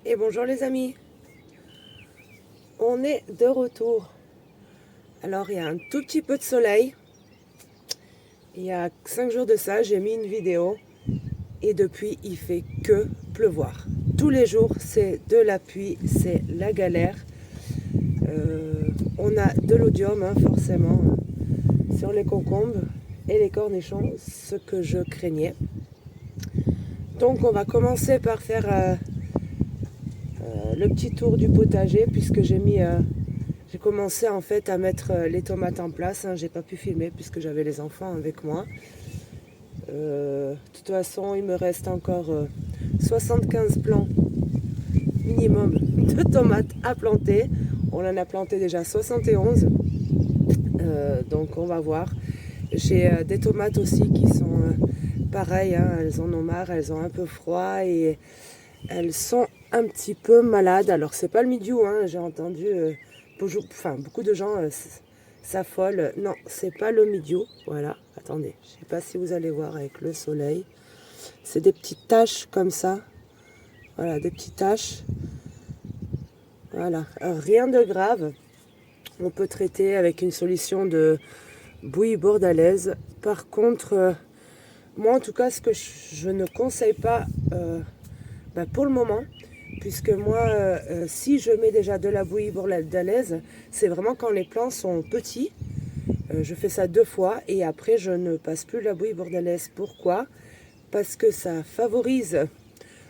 Et bonjour les amis, on est de retour. Alors il y a un tout petit peu de soleil. Il y a 5 jours de ça, j'ai mis une vidéo et depuis il fait que pleuvoir. Tous les jours c'est de la pluie, c'est la galère. On a de l'odium forcément sur les concombres et les cornichons, ce que je craignais. Donc on va commencer par faire le petit tour du potager puisque j'ai commencé en fait à mettre les tomates en place. J'ai pas pu filmer puisque j'avais les enfants avec moi. De toute façon, il me reste encore 75 plants minimum de tomates à planter. On en a planté déjà 71. Donc on va voir. J'ai des tomates aussi qui sont pareilles. Elles en ont marre, elles ont un peu froid et elles sont un petit peu malades. Alors c'est pas le milieu, j'ai entendu beaucoup de gens s'affolent. Non, c'est pas le milieu. Voilà, attendez, je sais pas si vous allez voir avec le soleil. C'est des petites taches comme ça. Voilà, des petites taches. Voilà, rien de grave. On peut traiter avec une solution de bouillie bordelaise. Par contre, moi en tout cas, ce que je ne conseille pas pour le moment, puisque moi, si je mets déjà de la bouillie bordelaise, c'est vraiment quand les plants sont petits. Je fais ça 2 fois et après je ne passe plus la bouillie bordelaise. Pourquoi? Parce que ça favorise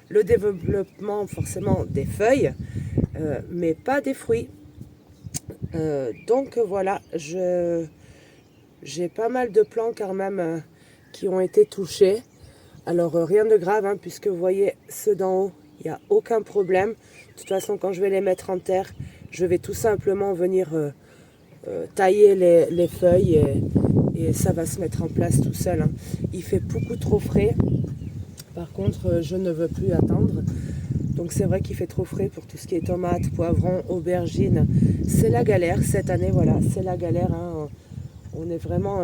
le développement forcément des feuilles, mais pas des fruits. Donc voilà, j'ai pas mal de plants quand même qui ont été touchés. Alors rien de grave, puisque vous voyez ceux d'en haut, il n'y a aucun problème. De toute façon, quand je vais les mettre en terre, je vais tout simplement venir tailler les feuilles et ça va se mettre en place tout seul. Il fait beaucoup trop frais. Par contre, je ne veux plus attendre. Donc c'est vrai qu'il fait trop frais pour tout ce qui est tomates, poivrons, aubergines. C'est la galère cette année, voilà, c'est la galère. On est vraiment...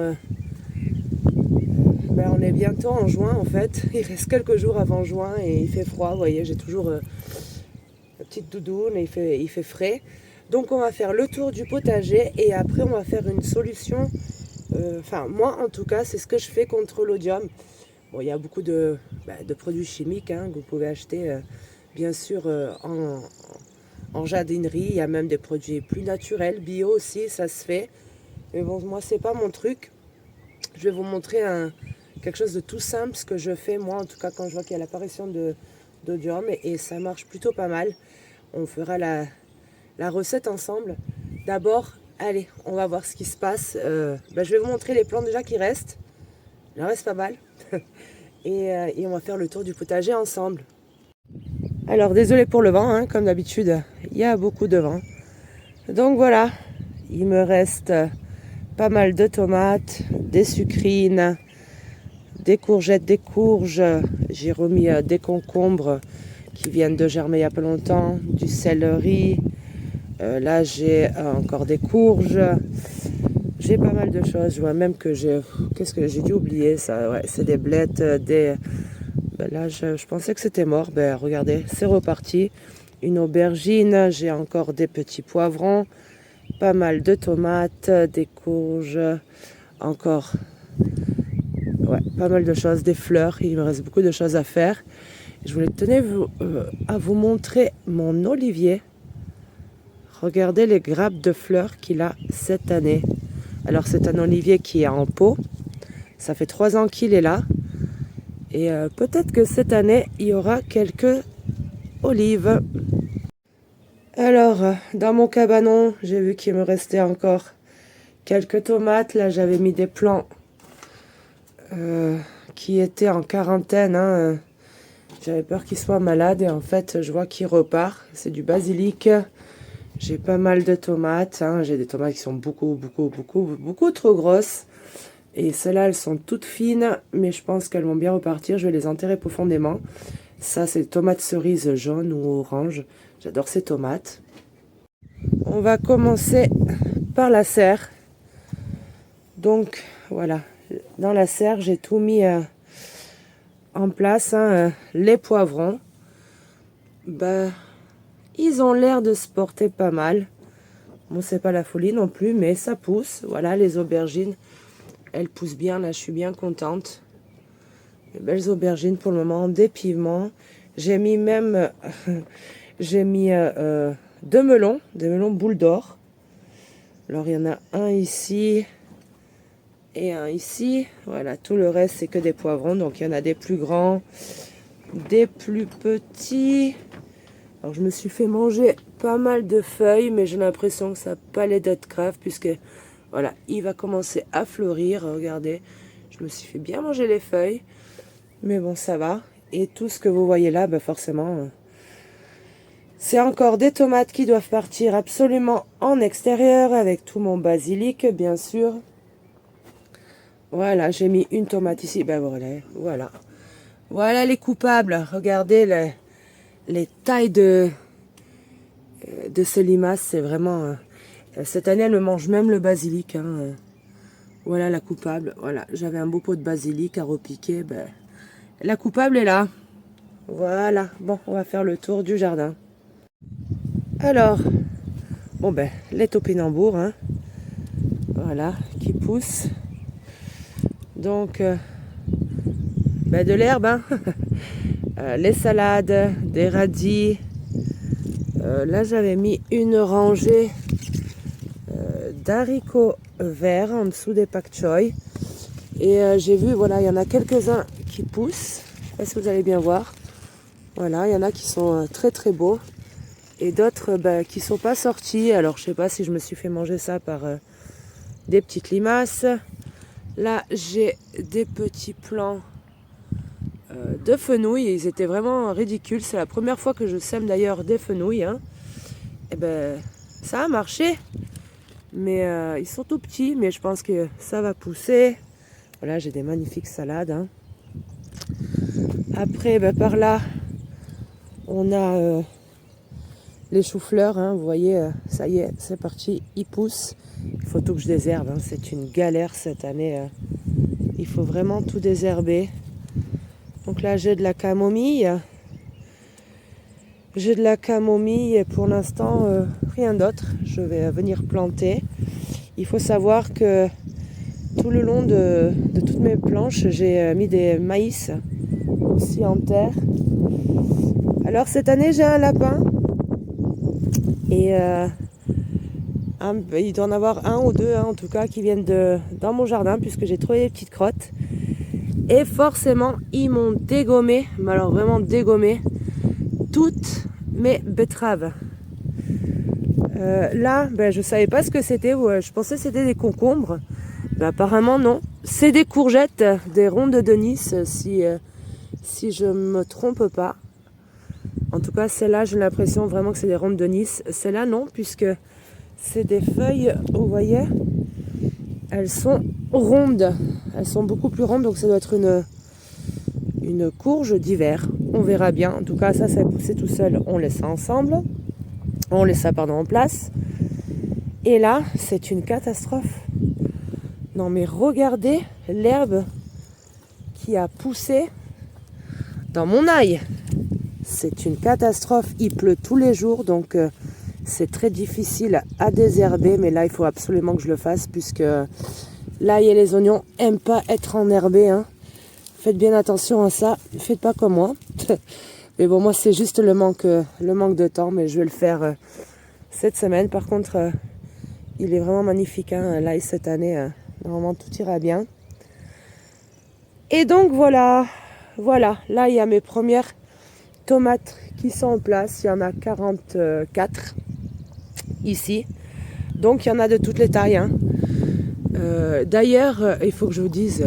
on est bientôt en juin en fait. Il reste quelques jours avant juin et il fait froid. Vous voyez, j'ai toujours la petite doudoune et il fait frais. Donc on va faire le tour du potager et après on va faire une solution. Moi en tout cas, c'est ce que je fais contre l'odium. Bon, il y a beaucoup de produits chimiques que vous pouvez acheter bien sûr en jardinerie. Il y a même des produits plus naturels, bio aussi, ça se fait. Mais bon, moi c'est pas mon truc. Je vais vous montrer quelque chose de tout simple, ce que je fais moi en tout cas quand je vois qu'il y a l'apparition d'odium et ça marche plutôt pas mal. On fera la recette ensemble. D'abord, allez, on va voir ce qui se passe. Je vais vous montrer les plants déjà qui restent. Il en reste pas mal. et on va faire le tour du potager ensemble. Alors désolé pour le vent, comme d'habitude, il y a beaucoup de vent. Donc voilà, il me reste pas mal de tomates, des sucrines, des courgettes, des courges. J'ai remis des concombres qui viennent de germer il y a pas longtemps, du céleri. Là j'ai encore des courges. J'ai pas mal de choses. Je vois même que qu'est-ce que j'ai dû oublier ça? Ouais, c'est des blettes, là je pensais que c'était mort. Regardez, c'est reparti. Une aubergine. J'ai encore des petits poivrons. Pas mal de tomates, des courges, encore pas mal de choses, des fleurs. Il me reste beaucoup de choses à faire. Je voulais à vous montrer mon olivier. Regardez les grappes de fleurs qu'il a cette année. Alors c'est un olivier qui est en pot. Ça fait 3 ans qu'il est là. Et peut-être que cette année, il y aura quelques olives. Alors, dans mon cabanon, j'ai vu qu'il me restait encore quelques tomates. Là, j'avais mis des plants qui étaient en quarantaine. J'avais peur qu'ils soient malades et en fait, je vois qu'il repart. C'est du basilic. J'ai pas mal de tomates. J'ai des tomates qui sont beaucoup trop grosses. Et celles-là, elles sont toutes fines, mais je pense qu'elles vont bien repartir. Je vais les enterrer profondément. Ça, c'est des tomates cerises jaunes ou oranges. J'adore ces tomates. On va commencer par la serre. Donc, voilà. Dans la serre, j'ai tout mis en place. Les poivrons. Ils ont l'air de se porter pas mal. Bon, c'est pas la folie non plus, mais ça pousse. Voilà, les aubergines, elles poussent bien. Là, je suis bien contente. Des belles aubergines pour le moment, des piments. J'ai mis même... j'ai mis deux melons, des melons boules d'or. Alors, il y en a un ici et un ici. Voilà, tout le reste, c'est que des poivrons. Donc, il y en a des plus grands, des plus petits. Alors, je me suis fait manger pas mal de feuilles, mais j'ai l'impression que ça n'a pas l'air d'être grave, puisque, voilà, il va commencer à fleurir. Regardez, je me suis fait bien manger les feuilles, mais bon, ça va. Et tout ce que vous voyez là, ben forcément, c'est encore des tomates qui doivent partir absolument en extérieur, avec tout mon basilic, bien sûr. Voilà, j'ai mis une tomate ici, ben voilà. Voilà les coupables, regardez les tailles de ces limaces, c'est vraiment... cette année, elle me mange même le basilic. Hein. Voilà la coupable. Voilà, j'avais un beau pot de basilic à repiquer. Ben, la coupable est là. Voilà. Bon, on va faire le tour du jardin. Alors, bon ben, les topinambours, hein. Voilà, qui poussent. Donc, ben de l'herbe, hein. Les salades, des radis. Là, j'avais mis une rangée d'haricots verts en dessous des pak choy. Et j'ai vu, voilà, il y en a quelques-uns qui poussent. Je ne sais pas si vous allez bien voir. Voilà, il y en a qui sont très très beaux. Et d'autres qui ne sont pas sortis. Alors, je ne sais pas si je me suis fait manger ça par des petites limaces. Là, j'ai des petits plants de fenouil. Ils étaient vraiment ridicules. C'est la première fois que je sème d'ailleurs des fenouils. Hein. Et ben, ça a marché. Mais ils sont tout petits. Mais je pense que ça va pousser. Voilà, j'ai des magnifiques salades. Hein. Après, par là, on a les choux-fleurs. Hein. Vous voyez, ça y est, c'est parti. Ils poussent. Il faut tout que je désherbe. Hein. C'est une galère cette année. Il faut vraiment tout désherber. Donc là, j'ai de la camomille. J'ai de la camomille et pour l'instant, rien d'autre. Je vais venir planter. Il faut savoir que tout le long de toutes mes planches, j'ai mis des maïs aussi en terre. Alors cette année, j'ai un lapin. Et il doit en avoir un ou deux, hein, en tout cas, qui viennent dans mon jardin, puisque j'ai trouvé des petites crottes. Et forcément, ils m'ont dégommé, mais alors vraiment dégommé, toutes mes betteraves. Là, je ne savais pas ce que c'était. Je pensais que c'était des concombres. Apparemment, non. C'est des courgettes, des rondes de Nice, si je ne me trompe pas. En tout cas, celle-là, j'ai l'impression vraiment que c'est des rondes de Nice. Celle-là, non, puisque c'est des feuilles, vous voyez, elles sont rondes. Elles sont beaucoup plus rondes, donc ça doit être une courge d'hiver. On verra bien. En tout cas, ça a poussé tout seul. On laisse ça ensemble. On laisse ça, en place. Et là, c'est une catastrophe. Non, mais regardez l'herbe qui a poussé dans mon ail. C'est une catastrophe. Il pleut tous les jours, donc c'est très difficile à désherber. Mais là, il faut absolument que je le fasse, puisque l'ail et les oignons n'aiment pas être enherbés. Hein. Faites bien attention à ça. Faites pas comme moi. Mais bon, moi, c'est juste le manque de temps. Mais je vais le faire cette semaine. Par contre, il est vraiment magnifique, hein, l'ail cette année. Normalement, tout ira bien. Et donc, voilà. Là, il y a mes premières tomates qui sont en place. Il y en a 44 ici. Donc, il y en a de toutes les tailles. Hein. D'ailleurs, il faut que je vous dise...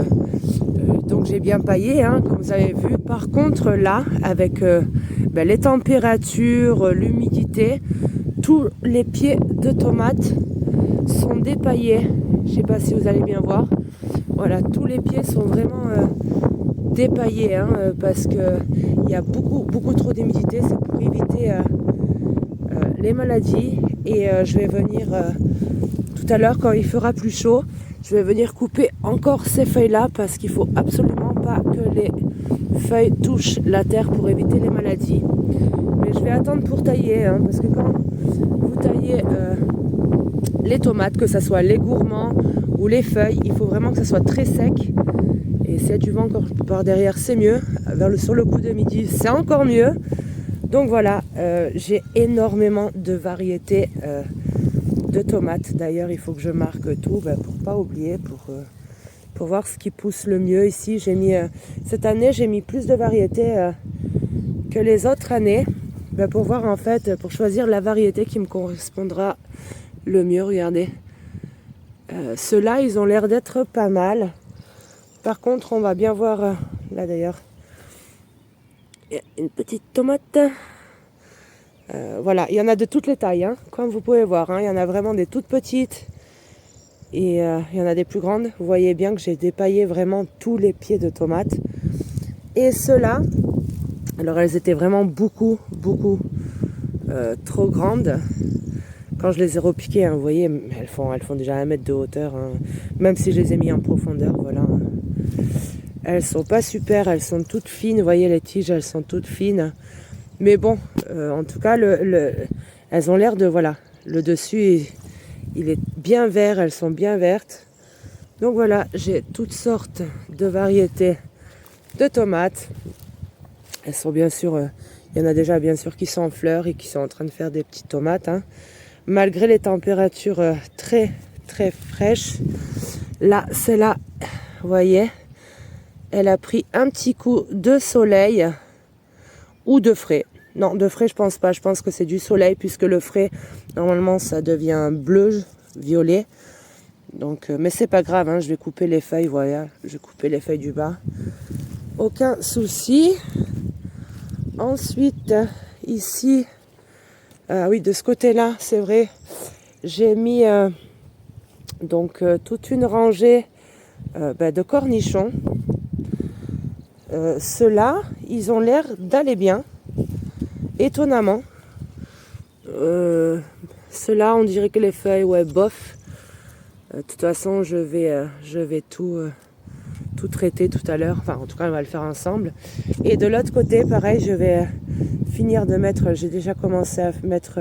donc j'ai bien paillé, hein, comme vous avez vu. Par contre, là, avec les températures, l'humidité, tous les pieds de tomates sont dépaillés. Je ne sais pas si vous allez bien voir. Voilà, tous les pieds sont vraiment dépaillés, hein, parce qu'il y a beaucoup trop d'humidité. C'est pour éviter les maladies. Et je vais venir tout à l'heure, quand il fera plus chaud, je vais venir couper encore ces feuilles-là, parce qu'il ne faut absolument pas que les feuilles touchent la terre pour éviter les maladies. Mais je vais attendre pour tailler, hein, parce que quand vous taillez les tomates, que ce soit les gourmands ou les feuilles, il faut vraiment que ça soit très sec. Et s'il y a du vent encore par derrière, c'est mieux. Sur le coup de midi, c'est encore mieux. Donc voilà, j'ai énormément de variétés de tomates. D'ailleurs, il faut que je marque tout pour pas oublier, pour voir ce qui pousse le mieux ici. Cette année, j'ai mis plus de variétés que les autres années, pour voir en fait, pour choisir la variété qui me correspondra le mieux. Regardez, ceux-là, ils ont l'air d'être pas mal. Par contre, on va bien voir, là d'ailleurs, il y a une petite tomate. Voilà, il y en a de toutes les tailles, hein, comme vous pouvez voir. Hein, il y en a vraiment des toutes petites et il y en a des plus grandes. Vous voyez bien que j'ai dépaillé vraiment tous les pieds de tomates. Et ceux-là, alors elles étaient vraiment beaucoup trop grandes. Quand je les ai repiquées, hein, vous voyez, elles font déjà 1 mètre de hauteur. Hein, même si je les ai mis en profondeur, voilà. Hein. Elles sont pas super, elles sont toutes fines. Vous voyez, les tiges, elles sont toutes fines. Mais bon, en tout cas, elles ont l'air de, voilà, le dessus, il est bien vert, elles sont bien vertes. Donc voilà, j'ai toutes sortes de variétés de tomates. Elles sont bien sûr, il y en a déjà bien sûr qui sont en fleurs et qui sont en train de faire des petites tomates. Hein. Malgré les températures très fraîches. Là, celle-là, vous voyez, elle a pris un petit coup de soleil ou de frais. Non, de frais, je pense pas. Je pense que c'est du soleil puisque le frais, normalement, ça devient bleu, violet. Donc, mais c'est pas grave, hein, je vais couper les feuilles, voilà. Je vais couper les feuilles du bas. Aucun souci. Ensuite, ici, oui, de ce côté-là, c'est vrai, j'ai mis toute une rangée de cornichons. Ceux-là, ils ont l'air d'aller bien, étonnamment. Ceux-là, on dirait que les feuilles, ouais, bof. De toute façon, je vais tout traiter tout à l'heure. Enfin, en tout cas, on va le faire ensemble. Et de l'autre côté, pareil, je vais finir de mettre, j'ai déjà commencé à mettre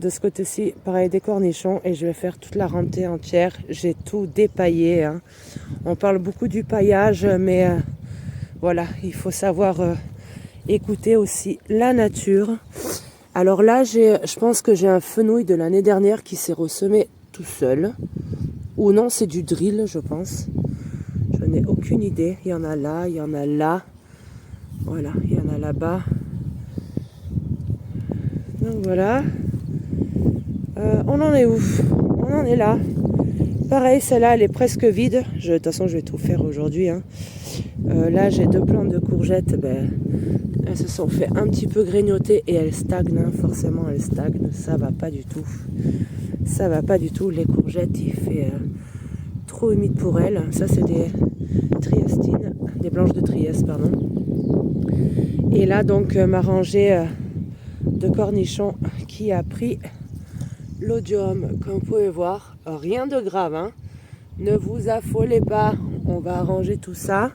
de ce côté-ci, pareil, des cornichons. Et je vais faire toute la rantée entière. J'ai tout dépaillé. Hein. On parle beaucoup du paillage, mais voilà, il faut savoir écouter aussi la nature. Alors là, je pense que j'ai un fenouil de l'année dernière qui s'est ressemé tout seul. Ou non, c'est du drill, je pense. Je n'ai aucune idée. Il y en a là, il y en a là. Voilà, il y en a là-bas. Donc voilà. On en est où? On en est là. Pareil, celle-là, elle est presque vide. De toute façon, je vais tout faire aujourd'hui. Hein. Là, j'ai 2 plantes de courgettes. Elles se sont fait un petit peu grignoter et elles stagnent. Hein. Forcément, elles stagnent. Ça va pas du tout. Ça va pas du tout. Les courgettes, il fait trop humide pour elles. Ça, c'est des triestines, des blanches de Trieste, pardon. Et là, donc, ma rangée de cornichons qui a pris l'odium, comme vous pouvez voir. Rien de grave, hein. Ne vous affolez pas. On va arranger tout ça.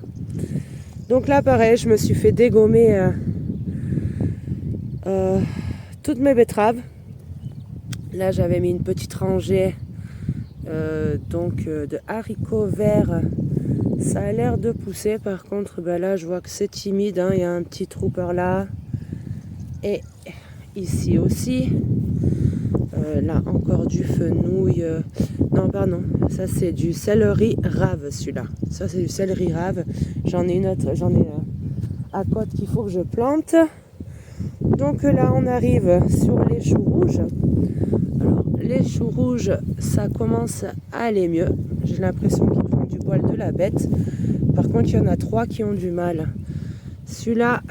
Donc là, pareil, je me suis fait dégommer toutes mes betteraves. Là, j'avais mis une petite rangée de haricots verts. Ça a l'air de pousser. Par contre, là, je vois que c'est timide. Hein. Il y a un petit trou par là. Et ici aussi. Là, encore du fenouil. Non, pardon. Ça, c'est du céleri rave, celui-là. Ça, c'est du céleri rave. J'en ai une autre. J'en ai à côté qu'il faut que je plante. Donc là, on arrive sur les choux rouges. Alors, les choux rouges, ça commence à aller mieux. J'ai l'impression qu'ils prennent du poil de la bête. Par contre, il y en a 3 qui ont du mal. Celui-là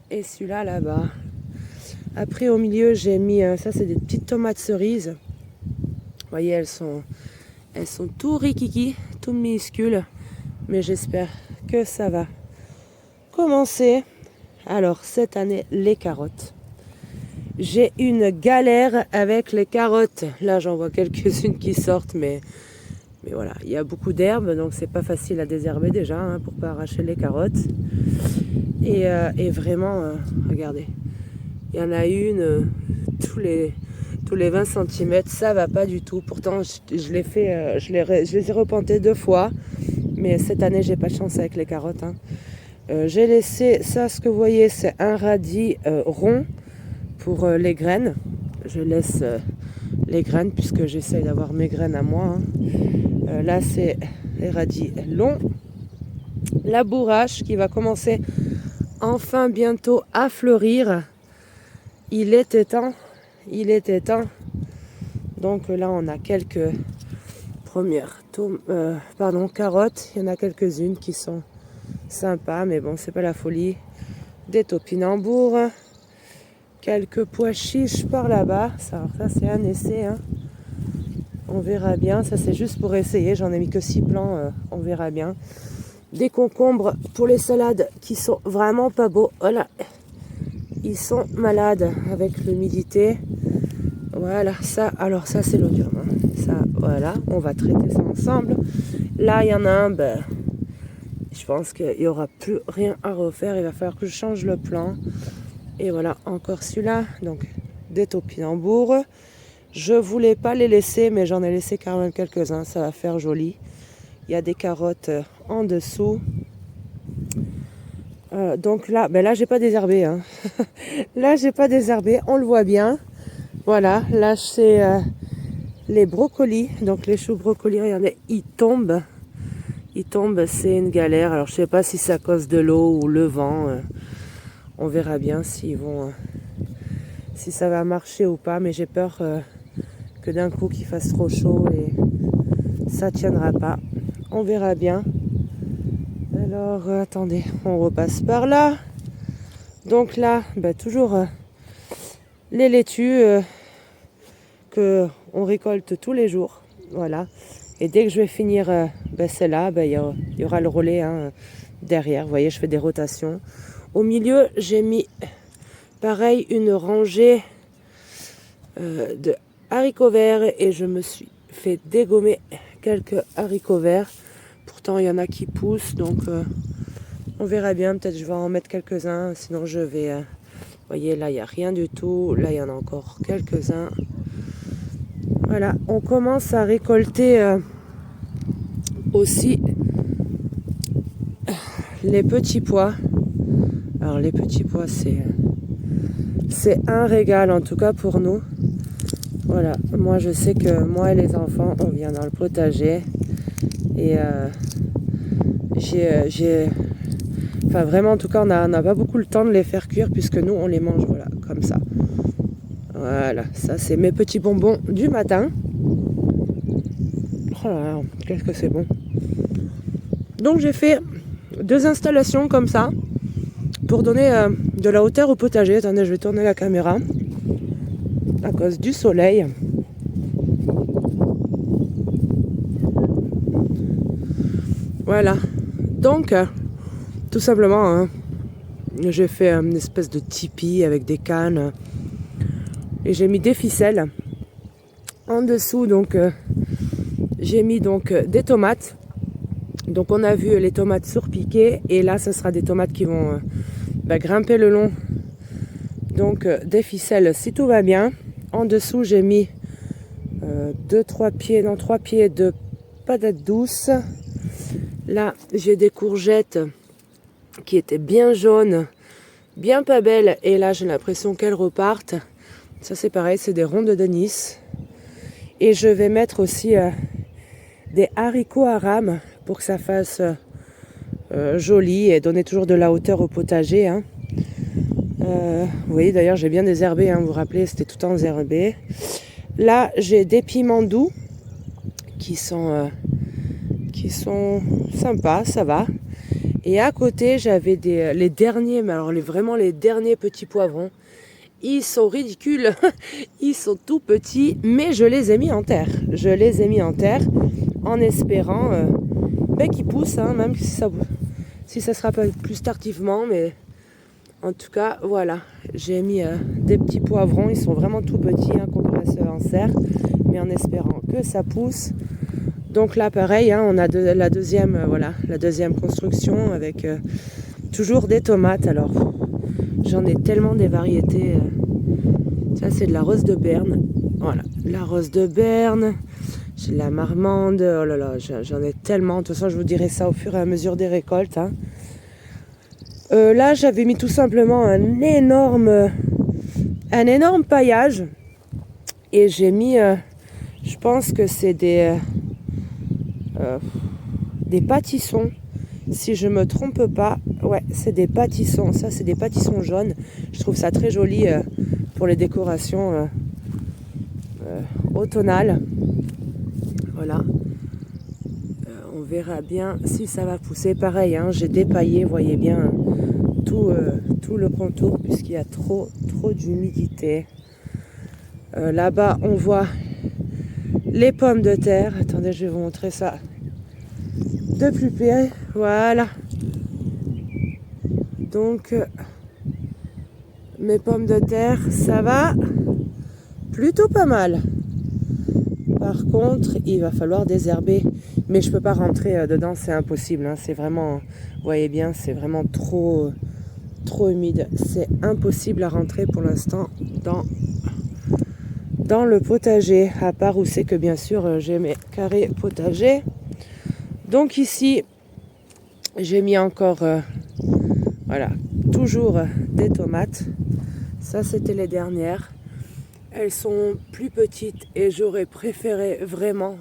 et celui-là là-bas. Après, au milieu, j'ai mis... ça, c'est des petites tomates cerises. Vous voyez, elles sont tout rikiki, tout minuscules. Mais j'espère que ça va commencer. Alors, cette année, les carottes. J'ai une galère avec les carottes. Là, j'en vois quelques-unes qui sortent, mais voilà. Il y a beaucoup d'herbes, donc c'est pas facile à désherber déjà, hein, pour pas arracher les carottes. Et vraiment, regardez, il y en a une tous les 20 cm, ça va pas du tout. Pourtant, je l'ai fait, je les ai replantées 2 fois, mais cette année, j'ai pas de chance avec les carottes. Hein. J'ai laissé, ça, ce que vous voyez, c'est un radis rond pour les graines. Je laisse les graines puisque j'essaye d'avoir mes graines à moi. Hein. Là, c'est les radis longs. La bourrache qui va commencer enfin bientôt à fleurir. Il était temps. Donc là, on a quelques premières carottes. Il y en a quelques-unes qui sont sympas, mais bon, c'est pas la folie. Des topinambours. Quelques pois chiches par là-bas. Ça c'est un essai. Hein. On verra bien. Ça, c'est juste pour essayer. J'en ai mis que 6 plants. On verra bien. Des concombres pour les salades qui sont vraiment pas beaux. Voilà. Ils sont malades avec l'humidité. Voilà, ça, alors ça c'est l'odium. Hein. Ça, voilà, on va traiter ça ensemble. Là, il y en a un, je pense qu'il n'y aura plus rien à refaire. Il va falloir que je change le plan. Et voilà, encore celui-là. Donc, des topinambours. Je voulais pas les laisser, mais j'en ai laissé quand même quelques-uns. Ça va faire joli. Il y a des carottes en dessous. Donc là, là j'ai pas désherbé. Hein. Là j'ai pas désherbé, on le voit bien. Voilà, là c'est les brocolis, donc les choux brocolis, regardez, ils tombent, c'est une galère. Alors je sais pas si c'est à cause de l'eau ou le vent. On verra bien s'ils vont, si ça va marcher ou pas. Mais j'ai peur que d'un coup qu'il fasse trop chaud et ça tiendra pas. On verra bien. Alors, attendez, on repasse par là. Donc là, toujours les laitues que on récolte tous les jours. Voilà. Et dès que je vais finir celle-là, il y aura le relais hein, derrière. Vous voyez, je fais des rotations. Au milieu, j'ai mis, pareil, une rangée de haricots verts. Et je me suis fait dégommer quelques haricots verts. Pourtant, il y en a qui poussent, donc on verra bien. Peut-être je vais en mettre quelques-uns, sinon je vais... vous voyez, là, il n'y a rien du tout. Là, il y en a encore quelques-uns. Voilà, on commence à récolter aussi les petits pois. Alors, les petits pois, c'est un régal, en tout cas pour nous. Voilà, moi, je sais que moi et les enfants, on vient dans le potager. Et enfin vraiment en tout cas on n'a pas beaucoup le temps de les faire cuire puisque nous on les mange voilà comme ça. Voilà, ça c'est mes petits bonbons du matin. Oh là là, qu'est-ce que c'est bon. Donc j'ai fait 2 installations comme ça pour donner de la hauteur au potager. Attendez, je vais tourner la caméra à cause du soleil. Voilà, donc tout simplement, hein, j'ai fait une espèce de tipi avec des cannes et j'ai mis des ficelles en dessous. Donc j'ai mis donc des tomates. Donc on a vu les tomates surpiquées et là ce sera des tomates qui vont grimper le long. Donc des ficelles si tout va bien. En dessous j'ai mis 3 pieds de patates douces. Là, j'ai des courgettes qui étaient bien jaunes, bien pas belles. Et là, j'ai l'impression qu'elles repartent. Ça, c'est pareil, c'est des rondes de Nice. Et je vais mettre aussi des haricots à rames pour que ça fasse joli et donner toujours de la hauteur au potager. Hein. Vous voyez, d'ailleurs, j'ai bien désherbé. Hein, vous vous rappelez, c'était tout enherbé. Là, j'ai des piments doux qui sont sympas, ça va. Et à côté, j'avais les derniers, mais alors vraiment les derniers petits poivrons. Ils sont ridicules, ils sont tout petits, mais je les ai mis en terre. Je les ai mis en terre en espérant qu'ils poussent, hein, même si ça sera pas plus tardivement, mais en tout cas, voilà. J'ai mis des petits poivrons, ils sont vraiment tout petits hein, comparé à ceux en serre, mais en espérant que ça pousse. Donc là, pareil, hein, on a la deuxième construction avec toujours des tomates. Alors, j'en ai tellement des variétés. Ça, c'est de la rose de Berne. Voilà, la rose de Berne. J'ai de la marmande. Oh là là, j'en ai tellement. De toute façon, je vous dirai ça au fur et à mesure des récoltes. Hein. Là, j'avais mis tout simplement un énorme paillage. Et j'ai mis, je pense que c'est des pâtissons. Si je me trompe pas, ouais, c'est des pâtissons. Ça, c'est des pâtissons jaunes. Je trouve ça très joli pour les décorations automnales. Voilà. On verra bien si ça va pousser. Pareil, hein, j'ai dépaillé, vous voyez bien, tout le contour puisqu'il y a trop d'humidité. Là-bas, on voit les pommes de terre. Attendez, je vais vous montrer ça de plus près. Voilà. Donc, mes pommes de terre, ça va plutôt pas mal. Par contre, il va falloir désherber. Mais je peux pas rentrer dedans, c'est impossible. Hein. C'est vraiment, vous voyez bien, c'est vraiment trop humide. C'est impossible à rentrer pour l'instant dans le potager. À part où c'est que bien sûr j'ai mes carrés potagers. Donc ici, j'ai mis encore, voilà, toujours des tomates. Ça, c'était les dernières. Elles sont plus petites et j'aurais préféré vraiment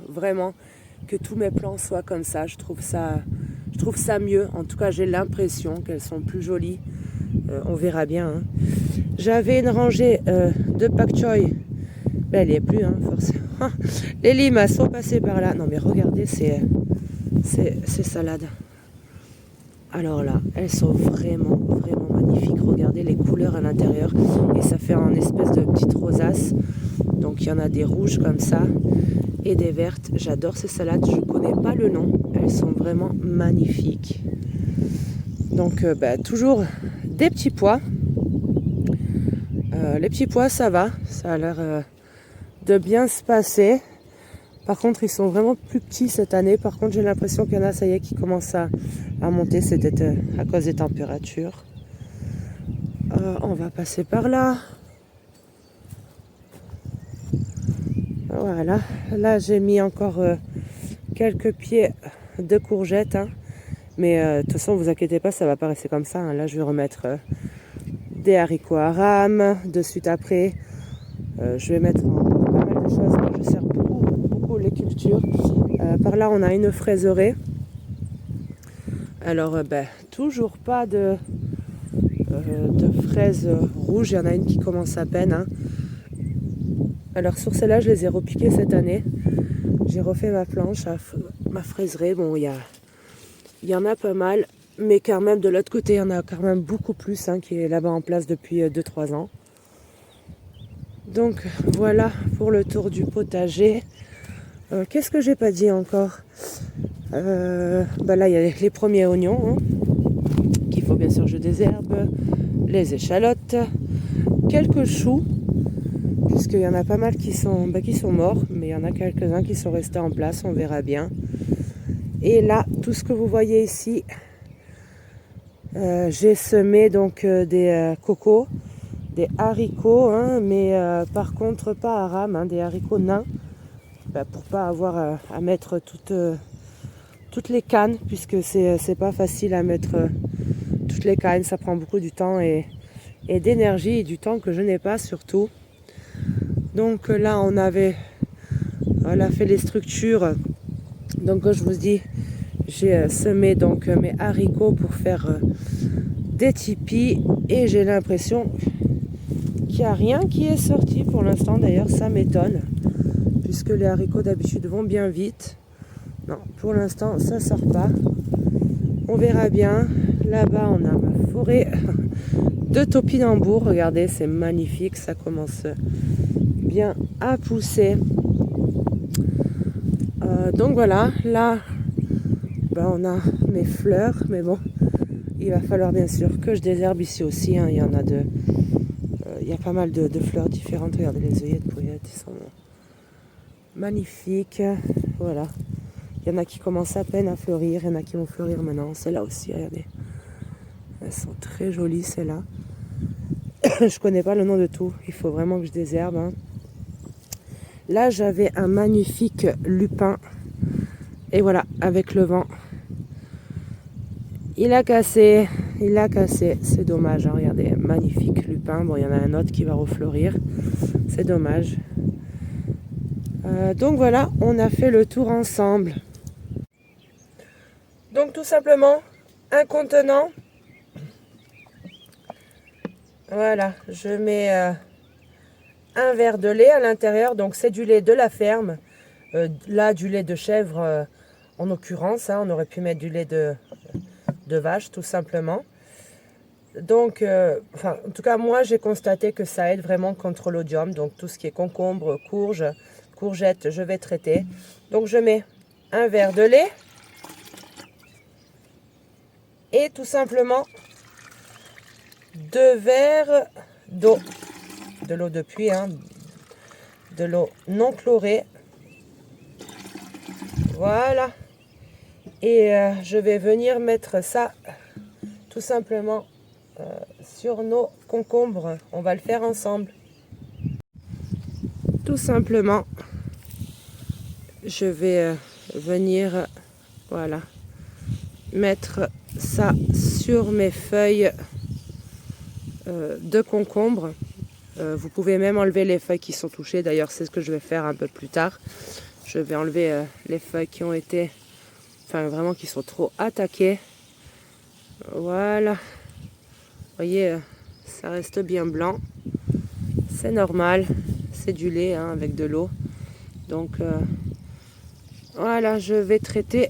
que tous mes plants soient comme ça. Je trouve ça mieux. En tout cas, j'ai l'impression qu'elles sont plus jolies. On verra bien. Hein. J'avais une rangée de pak choy. Ben, elle n'y est plus, hein, forcément. Les limaces sont passées par là. Non, mais regardez, c'est salade. Alors là, elles sont vraiment magnifiques. Regardez les couleurs à l'intérieur. Et ça fait un espèce de petite rosace. Donc il y en a des rouges comme ça et des vertes. J'adore ces salades. Je ne connais pas le nom. Elles sont vraiment magnifiques. Donc toujours des petits pois. Les petits pois, ça va. Ça a l'air de bien se passer. Par contre, ils sont vraiment plus petits cette année. Par contre, j'ai l'impression qu'il y en a, ça y est, qui commencent à monter. C'est peut-être à cause des températures. On va passer par là. Voilà. Là, j'ai mis encore quelques pieds de courgettes. Hein. Mais de toute façon, vous inquiétez pas, ça va pas rester comme ça. Hein. Là, je vais remettre des haricots à rame. De suite après, je vais mettre pas mal de choses. Moi, je sers beaucoup les cultures. Par là, on a une fraiseraie. Alors, toujours pas de fraises rouges. Il y en a une qui commence à peine. Hein. Alors, sur celle-là, je les ai repiquées cette année. J'ai refait ma planche, ma fraiserie. Bon, il y en a pas mal. Mais quand même, de l'autre côté, il y en a quand même beaucoup plus hein, qui est là-bas en place depuis 2-3 ans. Donc, voilà pour le tour du potager. Qu'est-ce que j'ai pas dit encore là, il y a les premiers oignons. Hein, qu'il faut bien sûr que je désherbe. Les échalotes. Quelques choux. Puisqu'il y en a pas mal qui sont morts. Mais il y en a quelques-uns qui sont restés en place. On verra bien. Et là, tout ce que vous voyez ici... j'ai semé donc des cocos, des haricots, hein, mais par contre pas à rame, hein, des haricots nains, pour pas avoir à mettre toutes les cannes, puisque c'est pas facile à mettre toutes les cannes, ça prend beaucoup du temps et d'énergie et du temps que je n'ai pas surtout. Donc là on a fait les structures, donc je vous dis. J'ai semé donc mes haricots pour faire des tipis et j'ai l'impression qu'il n'y a rien qui est sorti pour l'instant. D'ailleurs, ça m'étonne puisque les haricots d'habitude vont bien vite. Non, pour l'instant, ça ne sort pas. On verra bien. Là-bas, on a ma forêt de topinambour. Regardez, c'est magnifique. Ça commence bien à pousser. Donc voilà, là... on a mes fleurs, mais bon, il va falloir bien sûr que je désherbe ici aussi. Hein. Il y en a il y a pas mal de fleurs différentes. Regardez les œillets de poillettes, ils sont magnifiques. Voilà. Il y en a qui commencent à peine à fleurir, il y en a qui vont fleurir maintenant. Celle-là aussi, regardez. Elles sont très jolies celles-là. Je connais pas le nom de tout. Il faut vraiment que je désherbe. Hein. Là, j'avais un magnifique lupin. Et voilà, avec le vent. Il a cassé. C'est dommage. Hein. Regardez, magnifique lupin. Bon, il y en a un autre qui va refleurir. C'est dommage. Donc voilà, on a fait le tour ensemble. Donc tout simplement, un contenant. Voilà, je mets un verre de lait à l'intérieur. Donc c'est du lait de la ferme. Là, du lait de chèvre en l'occurrence. Hein, on aurait pu mettre du lait de vache tout simplement. Donc, en tout cas, moi j'ai constaté que ça aide vraiment contre l'oïdium. Donc tout ce qui est concombre, courgettes, je vais traiter. Donc je mets un verre de lait. Et tout simplement 2 verres d'eau. De l'eau de pluie, hein, de l'eau non chlorée. Voilà. Et je vais venir mettre ça tout simplement sur nos concombres. On va le faire ensemble. Tout simplement, je vais venir, voilà, mettre ça sur mes feuilles de concombre. Vous pouvez même enlever les feuilles qui sont touchées. D'ailleurs, c'est ce que je vais faire un peu plus tard. Je vais enlever les feuilles qui ont été, vraiment qui sont trop attaquées. Voilà. Vous voyez, ça reste bien blanc. C'est normal. C'est du lait hein, avec de l'eau. Donc, voilà, je vais traiter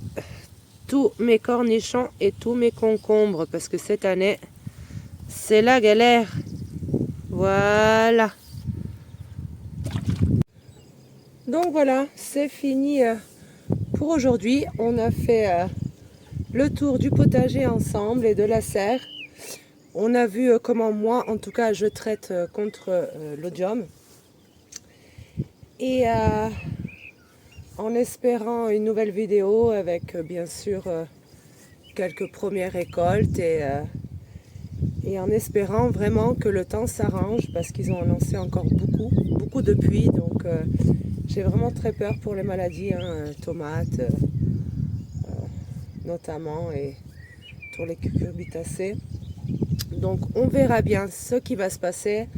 tous mes cornichons et tous mes concombres parce que cette année, c'est la galère. Voilà. Donc voilà, c'est fini pour aujourd'hui. On a fait le tour du potager ensemble et de la serre. On a vu comment moi, en tout cas, je traite contre l'oïdium. Et en espérant une nouvelle vidéo avec bien sûr quelques premières récoltes et en espérant vraiment que le temps s'arrange parce qu'ils ont annoncé encore beaucoup de pluie. Donc j'ai vraiment très peur pour les maladies, hein, tomates notamment et pour les cucurbitacées. Donc on verra bien ce qui va se passer.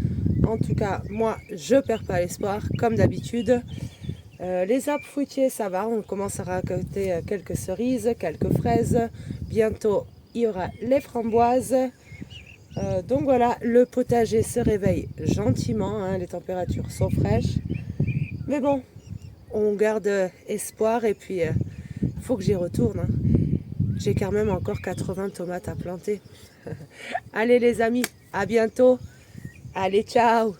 En tout cas, moi je perds pas l'espoir comme d'habitude. Les arbres fruitiers, ça va, on commence à récolter quelques cerises, quelques fraises. Bientôt, il y aura les framboises. Donc voilà, le potager se réveille gentiment, hein, les températures sont fraîches. Mais bon, on garde espoir et puis il faut que j'y retourne. Hein. J'ai quand même encore 80 tomates à planter. Allez les amis, à bientôt. Allez, ciao!